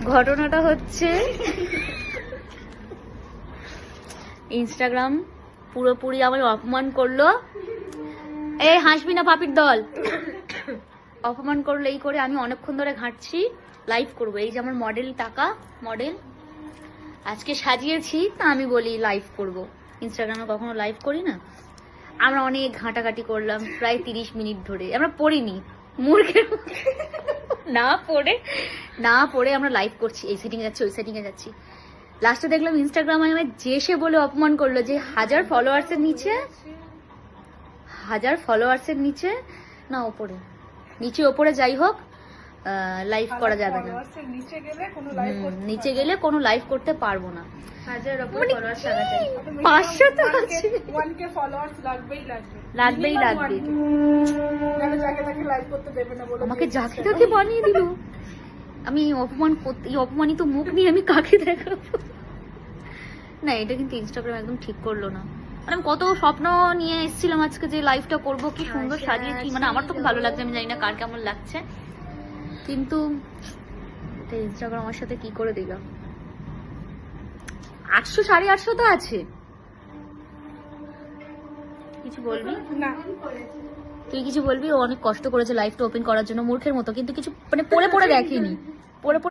ঘটনাটা হচ্ছে ইনস্টাগ্রাম পুরোপুরি আমায় অপমান করলো। এই হাসবি না পাপির দল। অপমান করলো এই করে আমি অনেকক্ষণ ধরে ঘাঁটছি লাইভ করবো। এই যে আমার মডেল টাকা মডেল আজকে সাজিয়েছি, তা আমি বলি লাইভ করব। ইনস্টাগ্রামে কখনো লাইভ করি না। আমরা অনেক ঘাঁটাঘাঁটি করলাম প্রায় 30 মিনিট ধরে। আমরা পড়িনি মূর্খের না পড়ে আমরা লাইভ করছি, এই সেটিং এ যাচ্ছি ওই সেটিং এ যাচ্ছি। লাস্টে দেখলাম ইনস্টাগ্রামে আমায় যে সে বলে অপমান করলো যে 1000 ফলোয়ার্সের নিচে না ওপরে ওপরে যাই হোক লাইভ করা যাবে না। নিচে গেলে কোনো লাইভ করতে পারবো না। 1000 উপরে ফলোয়ার্স থাকা চাই। 500 তো আছে, 1k ফলোয়ার্স লাগবেই লাগবে। যাকে তাকে লাইভ করতে দেবে না বলে আমাকে যাকে তাকে বানিয়ে দিল। আমি এই অপমানিত মুখ নিয়ে আমি কাকে দেখাবো? না, এটা কিন্তু ইনস্টাগ্রাম একদম ঠিক করলো না। মানে আমি কত স্বপ্ন নিয়ে এসেছিলাম আজকে যে লাইভটা করব, কি সুন্দর সাজিয়েছি। মানে আমার তো খুব ভালো লাগছে, আমি জানি না কার কেমন লাগছে, কিন্তু ইনস্টাগ্রাম আমার সাথে কি করে দিল। 800 850 তো আছে। কিছু বলবি না? তুই কিছু বলবি? ও অনেক কষ্ট করেছে লাইভটা ওপেন করার জন্য মূর্খের মতো, কিন্তু কিছু মানে পড়ে দেখেনি। পড়ে